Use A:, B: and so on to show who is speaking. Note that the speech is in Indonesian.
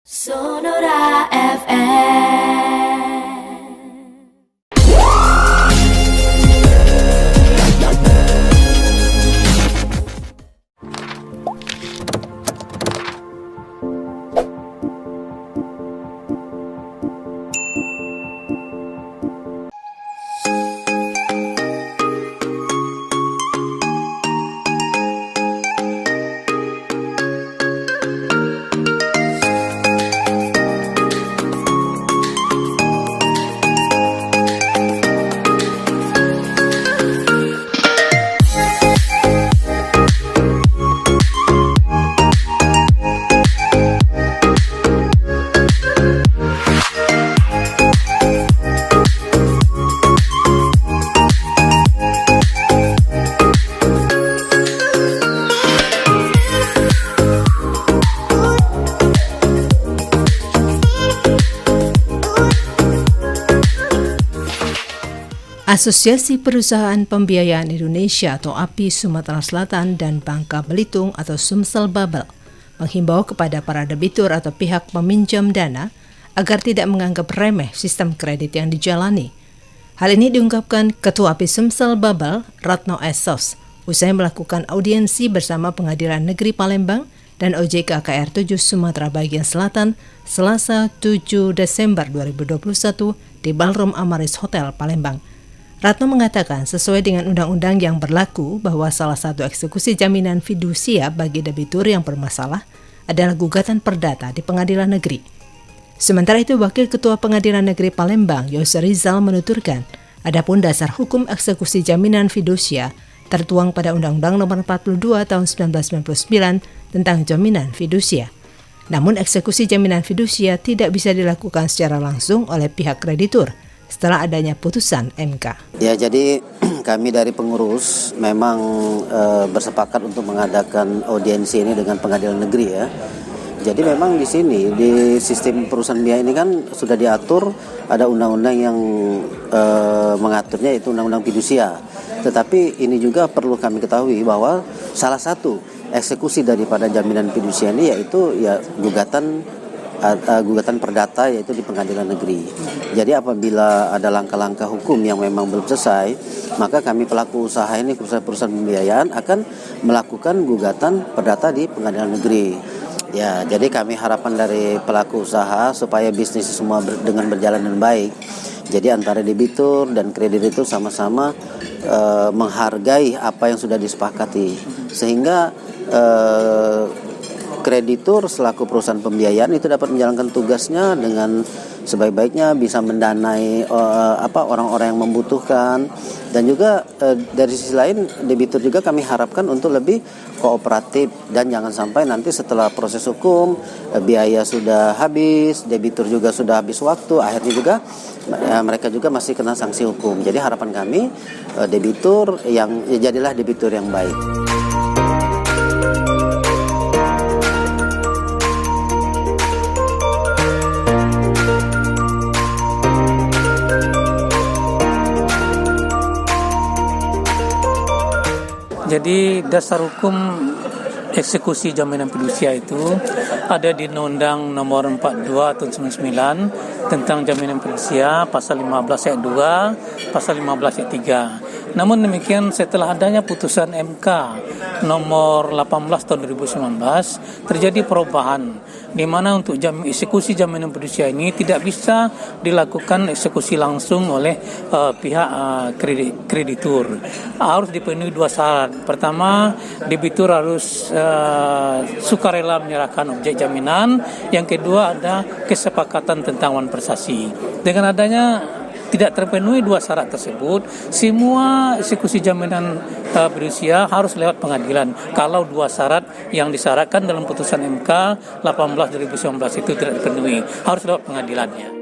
A: Sonora FM. Asosiasi Perusahaan Pembiayaan Indonesia atau API Sumatera Selatan dan Bangka Belitung atau Sumsel Babel menghimbau kepada para debitur atau pihak peminjam dana agar tidak menganggap remeh sistem kredit yang dijalani. Hal ini diungkapkan Ketua API Sumsel Babel, Ratno Esos, usai melakukan audiensi bersama Pengadilan Negeri Palembang dan OJK KR 7 Sumatera Bagian Selatan Selasa 7 Desember 2021 di Ballroom Amaris Hotel Palembang. Ratno mengatakan sesuai dengan undang-undang yang berlaku bahwa salah satu eksekusi jaminan fidusia bagi debitur yang bermasalah adalah gugatan perdata di pengadilan negeri. Sementara itu, Wakil Ketua Pengadilan Negeri Palembang, Yose Rizal menuturkan, adapun dasar hukum eksekusi jaminan fidusia tertuang pada Undang-Undang Nomor 42 Tahun 1999 tentang jaminan fidusia. Namun eksekusi jaminan fidusia tidak bisa dilakukan secara langsung oleh pihak kreditur setelah adanya putusan MK.
B: Ya, jadi kami dari pengurus memang bersepakat untuk mengadakan audiensi ini dengan pengadilan negeri ya. Jadi memang di sini di sistem perusahaan biaya ini kan sudah diatur, ada undang-undang yang mengaturnya, itu undang-undang fidusia. Tetapi ini juga perlu kami ketahui bahwa salah satu eksekusi daripada jaminan fidusia ini yaitu ya gugatan perdata, yaitu di pengadilan negeri. Jadi apabila ada langkah-langkah hukum yang memang belum selesai, maka kami pelaku usaha ini, perusahaan pembiayaan akan melakukan gugatan perdata di pengadilan negeri. Ya, jadi kami harapan dari pelaku usaha supaya bisnis semua dengan berjalan dengan baik. Jadi antara debitur dan kreditur itu sama-sama menghargai apa yang sudah disepakati, sehingga kreditur selaku perusahaan pembiayaan itu dapat menjalankan tugasnya dengan sebaik-baiknya, bisa mendanai orang-orang yang membutuhkan, dan juga dari sisi lain debitur juga kami harapkan untuk lebih kooperatif dan jangan sampai nanti setelah proses hukum biaya sudah habis, debitur juga sudah habis waktu, akhirnya juga mereka juga masih kena sanksi hukum. Jadi harapan kami debitur jadilah debitur yang baik.
C: Jadi dasar hukum eksekusi jaminan fidusia itu ada di Undang-Undang Nomor 42 Tahun 1999 tentang jaminan fidusia, pasal 15 ayat 2, pasal 15 ayat 3. Namun demikian, setelah adanya putusan MK nomor 18 tahun 2019 terjadi perubahan di mana untuk eksekusi jaminan fidusia ini tidak bisa dilakukan eksekusi langsung oleh pihak kreditur. Harus dipenuhi dua syarat. Pertama, debitur harus sukarela menyerahkan objek jaminan. Yang kedua, ada kesepakatan tentang wan prestasi. Dengan adanya tidak terpenuhi dua syarat tersebut, semua eksekusi jaminan fidusia harus lewat pengadilan. Kalau dua syarat yang disyaratkan dalam putusan MK 18 2019 itu tidak dipenuhi, harus lewat pengadilannya.